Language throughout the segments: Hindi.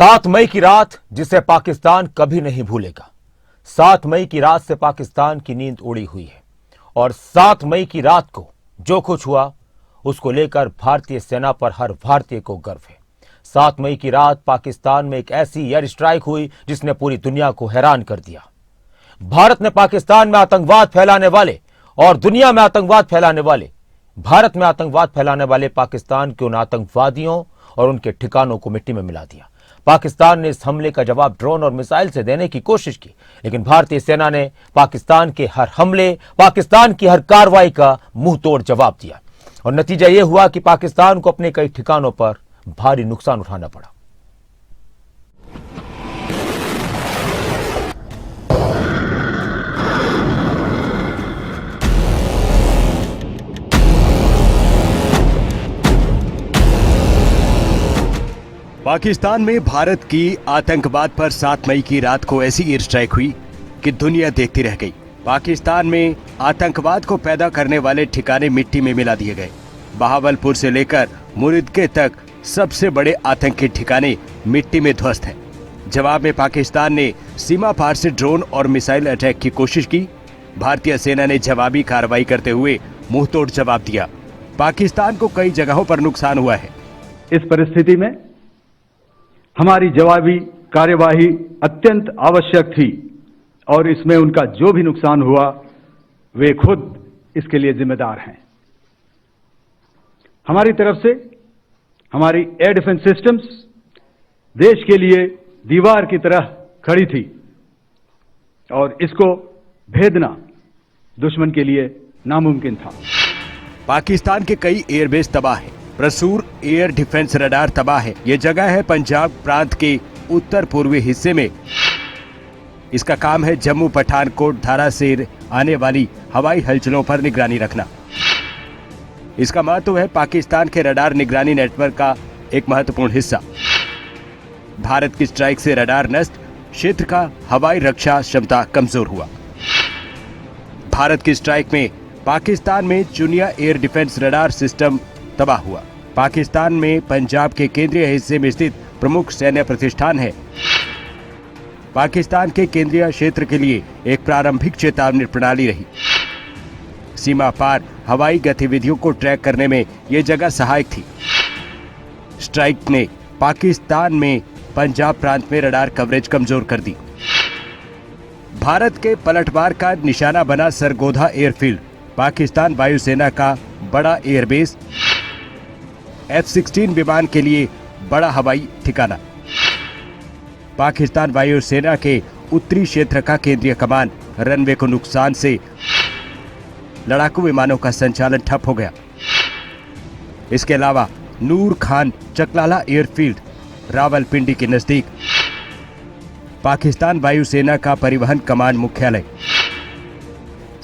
7 मई की रात जिसे पाकिस्तान कभी नहीं भूलेगा। 7 मई की रात से पाकिस्तान की नींद उड़ी हुई है और 7 मई की रात को जो कुछ हुआ उसको लेकर भारतीय सेना पर हर भारतीय को गर्व है। 7 मई की रात पाकिस्तान में एक ऐसी एयर स्ट्राइक हुई जिसने पूरी दुनिया को हैरान कर दिया। भारत ने पाकिस्तान में आतंकवाद फैलाने वाले और दुनिया में आतंकवाद फैलाने वाले, भारत में आतंकवाद फैलाने वाले पाकिस्तान के उन आतंकवादियों और उनके ठिकानों को मिट्टी में मिला दिया। पाकिस्तान ने इस हमले का जवाब ड्रोन और मिसाइल से देने की कोशिश की, लेकिन भारतीय सेना ने पाकिस्तान के हर हमले, पाकिस्तान की हर कार्रवाई का मुंह तोड़ जवाब दिया और नतीजा यह हुआ कि पाकिस्तान को अपने कई ठिकानों पर भारी नुकसान उठाना पड़ा। पाकिस्तान में भारत की आतंकवाद पर 7 मई की रात को ऐसी एयर स्ट्राइक हुई कि दुनिया देखती रह गई। पाकिस्तान में आतंकवाद को पैदा करने वाले ठिकाने मिट्टी में मिला दिए गए। बहावलपुर से लेकर मुरिदके तक सबसे बड़े आतंकी ठिकाने मिट्टी में ध्वस्त हैं। जवाब में पाकिस्तान ने सीमा पार से ड्रोन और मिसाइल अटैक की कोशिश की। भारतीय सेना ने जवाबी कार्रवाई करते हुए मुंहतोड़ जवाब दिया। पाकिस्तान को कई जगहों पर नुकसान हुआ है। इस परिस्थिति में हमारी जवाबी कार्यवाही अत्यंत आवश्यक थी और इसमें उनका जो भी नुकसान हुआ वे खुद इसके लिए जिम्मेदार हैं। हमारी तरफ से हमारी एयर डिफेंस सिस्टम्स देश के लिए दीवार की तरह खड़ी थी और इसको भेदना दुश्मन के लिए नामुमकिन था। पाकिस्तान के कई एयरबेस तबाह हैं। प्रसूर एयर डिफेंस रडार तबाह है। ये जगह है पंजाब प्रांत के उत्तर पूर्वी हिस्से में। इसका काम है जम्मू पठानकोट धारा से आने वाली हवाई हलचलों पर निगरानी रखना। इसका महत्व है पाकिस्तान के रडार निगरानी नेटवर्क का एक महत्वपूर्ण हिस्सा। भारत की स्ट्राइक से रडार नष्ट, क्षेत्र का हवाई रक्षा क्षमता कमजोर हुआ। भारत की स्ट्राइक में पाकिस्तान में चुनिया एयर डिफेंस रडार सिस्टम तबाह हुआ। पाकिस्तान में पंजाब के केंद्रीय हिस्से में स्थित प्रमुख सैन्य प्रतिष्ठान है। पाकिस्तान के केंद्रीय क्षेत्र के लिए एक प्रारंभिक चेतावनी प्रणाली रही। सीमा पार हवाई गतिविधियों को ट्रैक करने में यह जगह सहायक थी। स्ट्राइक ने पाकिस्तान में पंजाब प्रांत में रडार कवरेज कमजोर कर दी। भारत के पलटवार का निशाना बना सरगोधा एयरफील्ड, पाकिस्तान वायुसेना का बड़ा एयरबेस, F-16 विमान के लिए बड़ा हवाई ठिकाना। पाकिस्तान वायुसेना के उत्तरी क्षेत्र का केंद्रीय कमान रनवे को नुकसान से लड़ाकू विमानों का संचालन ठप हो गया। इसके अलावा नूर खान चकलाला एयरफील्ड रावलपिंडी के नजदीक पाकिस्तान वायुसेना का परिवहन कमान मुख्यालय,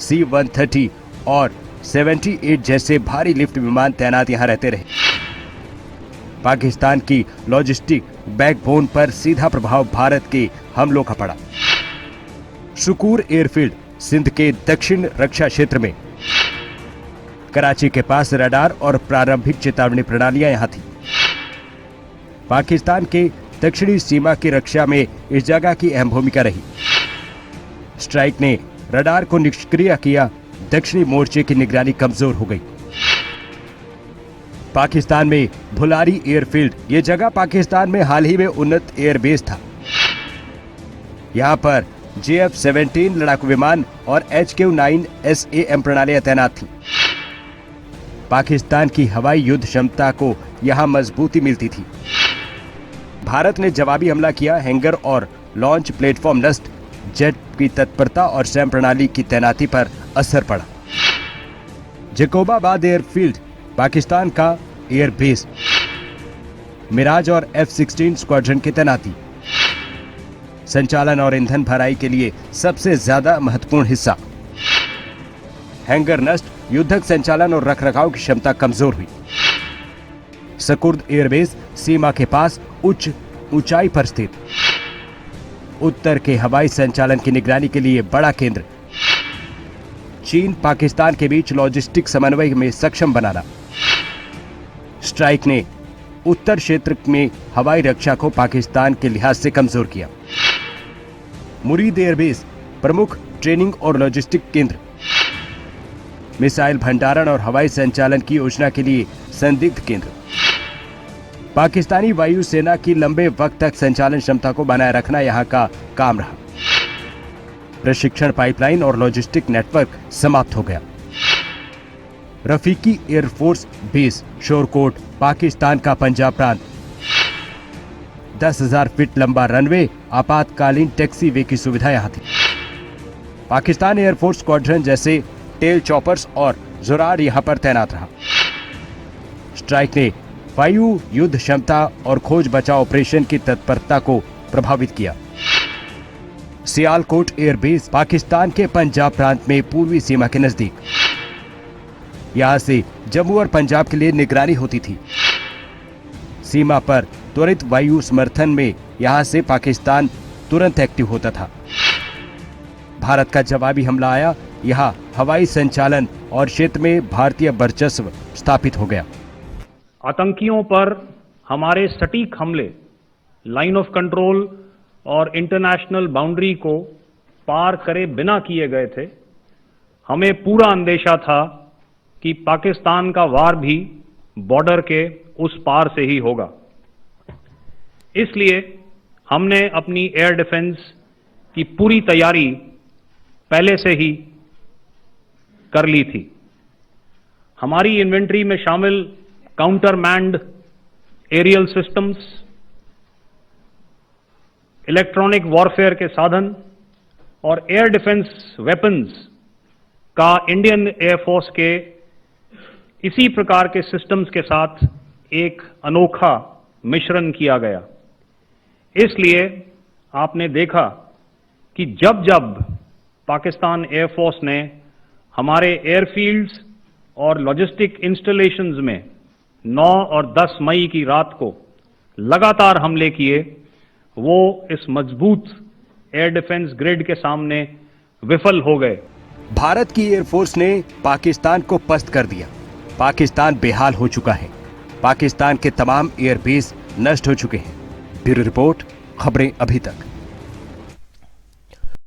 C-130 और 78 जैसे भारी लिफ्ट विमान तैनात यहां रहते रहे। पाकिस्तान की लॉजिस्टिक बैकबोन पर सीधा प्रभाव भारत के हमलों का पड़ा। शुकूर एयरफील्ड सिंध के दक्षिण रक्षा क्षेत्र में, कराची के पास रडार और प्रारंभिक चेतावनी प्रणालियां यहां थी। पाकिस्तान के दक्षिणी सीमा की रक्षा में इस जगह की अहम भूमिका रही। स्ट्राइक ने रडार को निष्क्रिय किया। दक्षिणी मोर्चे की निगरानी कमजोर हो गई। पाकिस्तान में भुलारी एयरफील्ड, यह जगह पाकिस्तान में हाल ही में उन्नत एयरबेस था। यहां पर JF-17 लड़ाकू विमान और HQ-9 SAM प्रणालियां तैनात थी। पाकिस्तान की हवाई युद्ध क्षमता को यहां मजबूती मिलती थी। भारत ने जवाबी हमला किया। हैंगर और लॉन्च प्लेटफॉर्म नष्ट, जेट की तत्परता और सैम प्रणाली की तैनाती पर असर पड़ा। जैकोबाबाद एयरफील्ड पाकिस्तान का एयरबेस, मिराज और F-16 स्क्वाड्रन की तैनाती, संचालन और ईंधन भराई के लिए सबसे ज्यादा महत्वपूर्ण हिस्सा। हैंगर नष्ट, युद्धक संचालन और रखरखाव की क्षमता कमजोर हुई। सकुर्द एयरबेस सीमा के पास उच्च ऊंचाई पर स्थित, उत्तर के हवाई संचालन की निगरानी के लिए बड़ा केंद्र। चीन पाकिस्तान के बीच लॉजिस्टिक समन्वय में सक्षम बनाना। स्ट्राइक ने उत्तर क्षेत्र में हवाई रक्षा को पाकिस्तान के लिहाज से कमजोर किया। मुरीद एयरबेस प्रमुख ट्रेनिंग और लॉजिस्टिक केंद्र, मिसाइल भंडारण और हवाई संचालन की योजना के लिए संदिग्ध केंद्र, पाकिस्तानी वायुसेना की लंबे वक्त तक संचालन क्षमता को बनाए रखना यहां का काम रहा। प्रशिक्षण पाइपलाइन और लॉजिस्टिक नेटवर्क समाप्त हो गया। Rafiki air force base Shorkot, Pakistan का पंजाब प्रांत, 10,000 फीट लंबा रनवे, आपातकालीन टैक्सी वे की सुविधा यहां थी। पाकिस्तान एयरफोर्स स्क्वाड्रन जैसे टेल चॉपर्स और जोरार यहां पर तैनात रहा। स्ट्राइक ने वायु युद्ध क्षमता और खोज बचाव ऑपरेशन की तत्परता को प्रभावित किया। सियालकोट एयरबेस पाकिस्तान के पंजाब प्रांत में पूर्वी सीमा के नजदीक, यहां से जम्मू और पंजाब के लिए निगरानी होती थी। सीमा पर त्वरित वायु समर्थन में यहां से पाकिस्तान तुरंत एक्टिव होता था। भारत का जवाबी हमला आया, यहां हवाई संचालन और क्षेत्र में भारतीय वर्चस्व स्थापित हो गया। आतंकियों पर हमारे सटीक हमले लाइन ऑफ कंट्रोल और इंटरनेशनल बाउंड्री को पार करे बिना किए गए थे। हमें पूरा अंदेशा था कि पाकिस्तान का वार भी बॉर्डर के उस पार से ही होगा। इसलिए हमने अपनी एयर डिफेंस की पूरी तैयारी पहले से ही कर ली थी। हमारी इन्वेंट्री में शामिल counter manned aerial systems, electronic warfare के साधन और एयर डिफेंस वेपन्स का इंडियन एयरफोर्स के इसी प्रकार के सिस्टम्स के साथ एक अनोखा मिश्रण किया गया। इसलिए आपने देखा कि जब जब पाकिस्तान एयरफोर्स ने हमारे एयरफील्ड्स और लॉजिस्टिक इंस्टॉलेशंस में 9 और 10 मई की रात को लगातार हमले किए, वो इस मजबूत एयर डिफेंस ग्रिड के सामने विफल हो गए। भारत की एयरफोर्स ने पाकिस्तान को पस्त कर दिया। पाकिस्तान बेहाल हो चुका है। पाकिस्तान के तमाम एयरबेस नष्ट हो चुके हैं। ब्यूरो रिपोर्ट, खबरें अभी तक।